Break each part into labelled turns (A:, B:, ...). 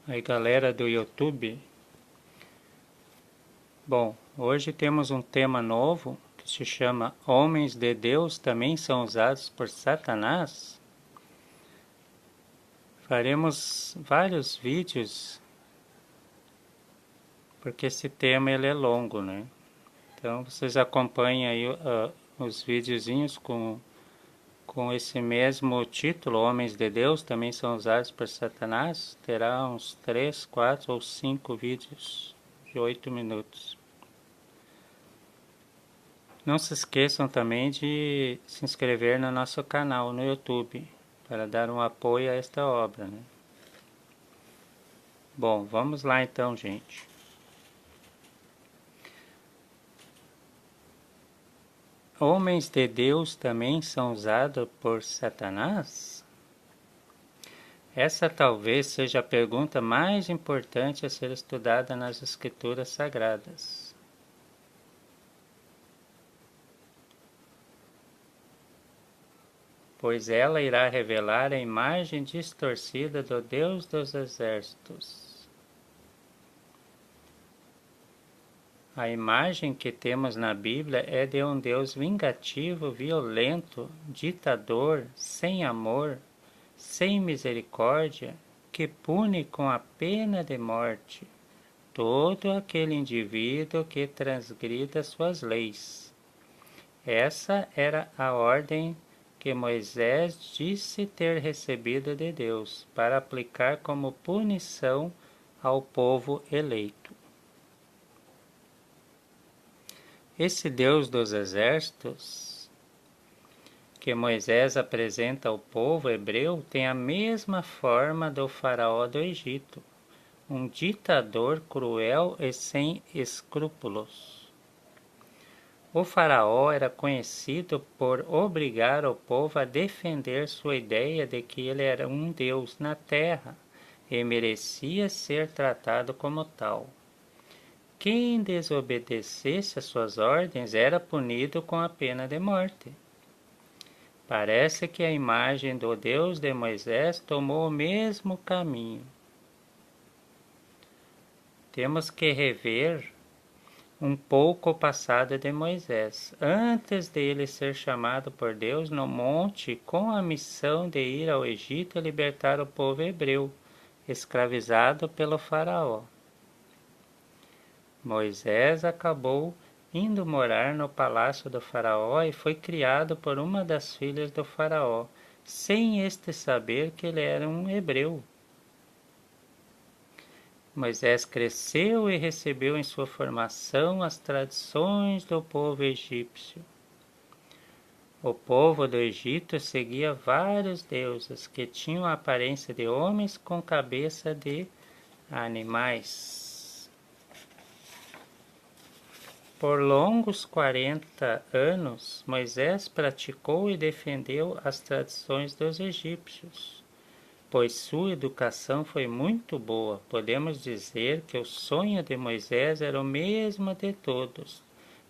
A: Aí galera do YouTube, bom, hoje temos um tema novo que se chama Homens de Deus também são usados por Satanás? Faremos vários vídeos, porque esse tema ele é longo, né? Então vocês acompanhem aí os videozinhos com esse mesmo título, Homens de Deus também são usados por Satanás. Terá uns 3, 4 ou 5 vídeos de 8 minutos. Não se esqueçam também de se inscrever no nosso canal no YouTube, para dar um apoio a esta obra, né? Bom, vamos lá então, gente. Homens de Deus também são usados por Satanás? Essa talvez seja a pergunta mais importante a ser estudada nas Escrituras Sagradas. Pois ela irá revelar a imagem distorcida do Deus dos Exércitos. A imagem que temos na Bíblia é de um Deus vingativo, violento, ditador, sem amor, sem misericórdia, que pune com a pena de morte todo aquele indivíduo que transgrida suas leis. Essa era a ordem que Moisés disse ter recebido de Deus, para aplicar como punição ao povo eleito. Esse Deus dos exércitos que Moisés apresenta ao povo hebreu tem a mesma forma do faraó do Egito, um ditador cruel e sem escrúpulos. O faraó era conhecido por obrigar o povo a defender sua ideia de que ele era um deus na terra e merecia ser tratado como tal. Quem desobedecesse às suas ordens era punido com a pena de morte. Parece que a imagem do Deus de Moisés tomou o mesmo caminho. Temos que rever um pouco o passado de Moisés, antes dele ser chamado por Deus no monte com a missão de ir ao Egito e libertar o povo hebreu, escravizado pelo faraó. Moisés acabou indo morar no palácio do faraó e foi criado por uma das filhas do faraó, sem este saber que ele era um hebreu. Moisés cresceu e recebeu em sua formação as tradições do povo egípcio. O povo do Egito seguia vários deuses que tinham a aparência de homens com cabeça de animais. Por longos 40 anos, Moisés praticou e defendeu as tradições dos egípcios. Pois sua educação foi muito boa, podemos dizer que o sonho de Moisés era o mesmo de todos,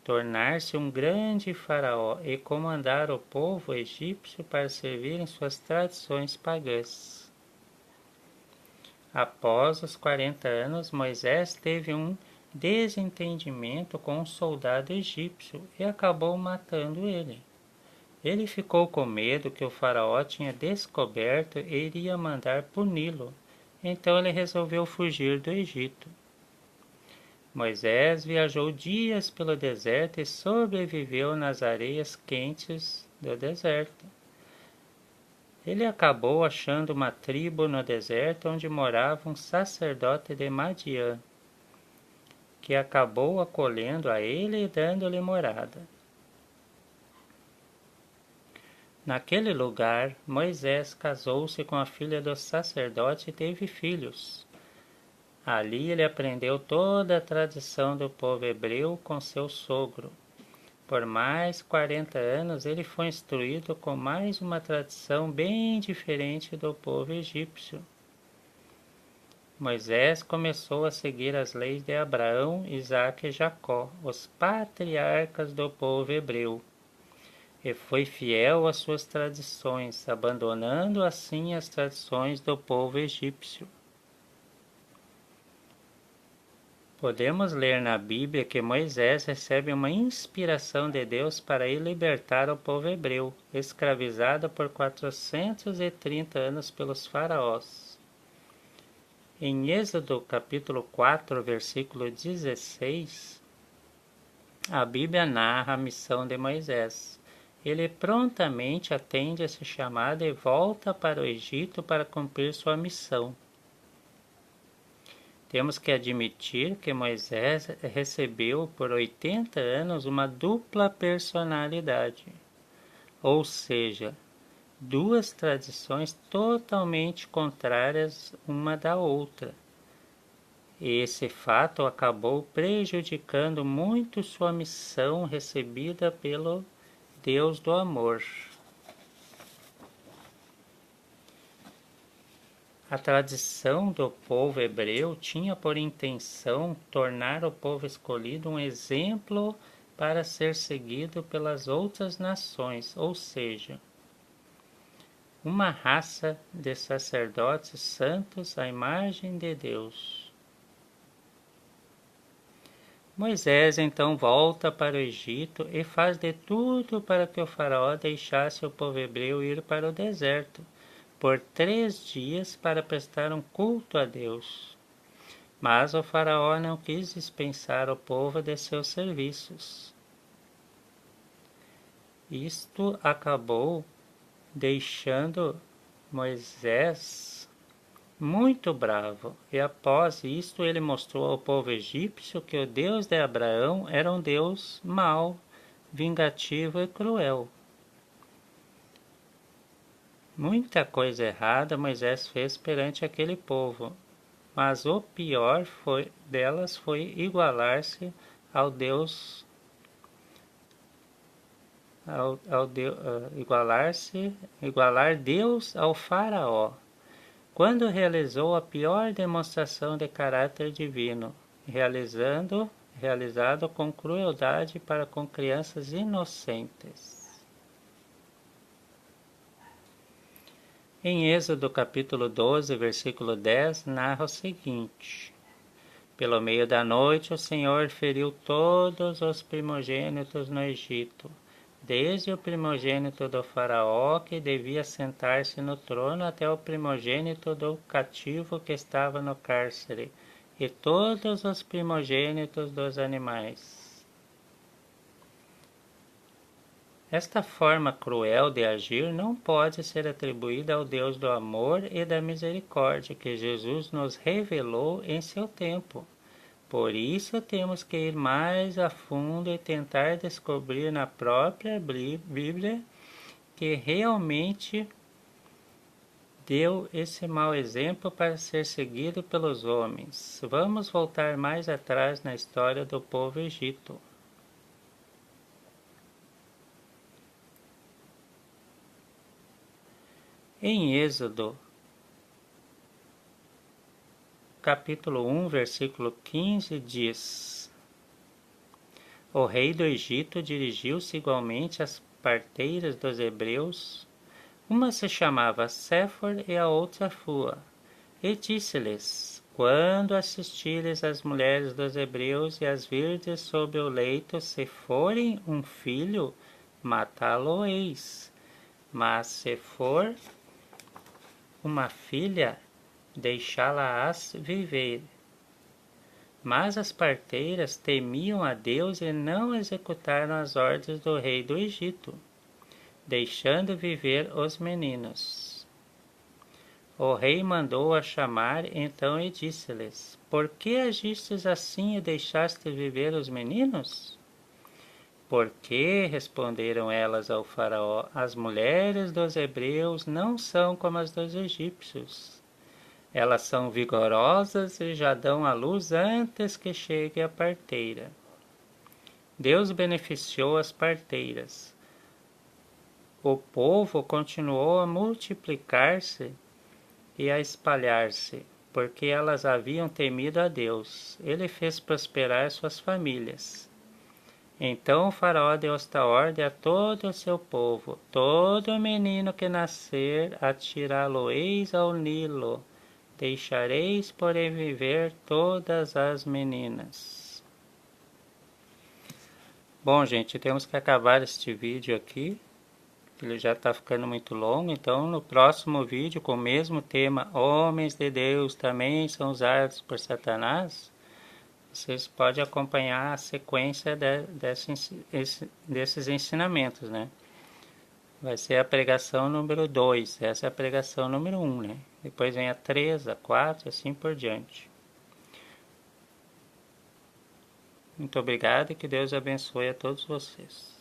A: tornar-se um grande faraó e comandar o povo egípcio para servir em suas tradições pagãs. Após os 40 anos, Moisés teve um desentendimento com um soldado egípcio e acabou matando ele. Ele ficou com medo que o faraó tinha descoberto e iria mandar puni-lo, então ele resolveu fugir do Egito. Moisés viajou dias pelo deserto e sobreviveu nas areias quentes do deserto. Ele acabou achando uma tribo no deserto onde morava um sacerdote de Madiã, que acabou acolhendo a ele e dando-lhe morada. Naquele lugar, Moisés casou-se com a filha do sacerdote e teve filhos. Ali ele aprendeu toda a tradição do povo hebreu com seu sogro. Por mais 40 anos ele foi instruído com mais uma tradição bem diferente do povo egípcio. Moisés começou a seguir as leis de Abraão, Isaque e Jacó, os patriarcas do povo hebreu, e foi fiel às suas tradições, abandonando assim as tradições do povo egípcio. Podemos ler na Bíblia que Moisés recebe uma inspiração de Deus para ir libertar o povo hebreu, escravizado por 430 anos pelos faraós. Em Êxodo capítulo 4, versículo 16, a Bíblia narra a missão de Moisés. Ele prontamente atende esse chamado e volta para o Egito para cumprir sua missão. Temos que admitir que Moisés recebeu por 80 anos uma dupla personalidade, ou seja, duas tradições totalmente contrárias uma da outra. Esse fato acabou prejudicando muito sua missão recebida pelo Deus do amor. A tradição do povo hebreu tinha por intenção tornar o povo escolhido um exemplo para ser seguido pelas outras nações, ou seja, uma raça de sacerdotes santos à imagem de Deus. Moisés então volta para o Egito e faz de tudo para que o faraó deixasse o povo hebreu ir para o deserto por 3 dias para prestar um culto a Deus. Mas o faraó não quis dispensar o povo de seus serviços. Isto acabou deixando Moisés muito bravo, e após isto ele mostrou ao povo egípcio que o Deus de Abraão era um Deus mau, vingativo e cruel. Muita coisa errada Moisés fez perante aquele povo, mas o pior delas foi igualar-se ao Deus, igualar Deus ao faraó, quando realizou a pior demonstração de caráter divino, realizado com crueldade para com crianças inocentes. Em Êxodo capítulo 12, versículo 10, narra o seguinte: Pelo meio da noite o Senhor feriu todos os primogênitos no Egito, desde o primogênito do faraó, que devia sentar-se no trono, até o primogênito do cativo que estava no cárcere, e todos os primogênitos dos animais. Esta forma cruel de agir não pode ser atribuída ao Deus do amor e da misericórdia que Jesus nos revelou em seu tempo. Por isso temos que ir mais a fundo e tentar descobrir na própria Bíblia que realmente deu esse mau exemplo para ser seguido pelos homens. Vamos voltar mais atrás na história do povo egito. Em Êxodo capítulo 1, versículo 15 diz: O rei do Egito dirigiu-se igualmente às parteiras dos hebreus. Uma se chamava Séfor e a outra Fua. E disse-lhes: Quando assistires as mulheres dos hebreus e as virdes sob o leito, se forem um filho, matá-lo-eis. Mas se for uma filha, deixá-la-ás viver. Mas as parteiras temiam a Deus e não executaram as ordens do rei do Egito, deixando viver os meninos. O rei mandou-a chamar então e disse-lhes: Por que agistes assim e deixaste viver os meninos? Porque, responderam elas ao faraó, as mulheres dos hebreus não são como as dos egípcios. Elas são vigorosas e já dão à luz antes que chegue a parteira. Deus beneficiou as parteiras. O povo continuou a multiplicar-se e a espalhar-se, porque elas haviam temido a Deus. Ele fez prosperar suas famílias. Então o faraó deu esta ordem a todo o seu povo: todo menino que nascer, atirá-lo-eis ao Nilo, deixareis porém viver todas as meninas. Bom, gente, temos que acabar este vídeo aqui. Ele já está ficando muito longo, então no próximo vídeo, com o mesmo tema, homens de Deus também são usados por Satanás, vocês podem acompanhar a sequência desses ensinamentos, né? Vai ser a pregação número 2, essa é a pregação número 1, né? Depois vem a 3, a 4, assim por diante. Muito obrigado e que Deus abençoe a todos vocês.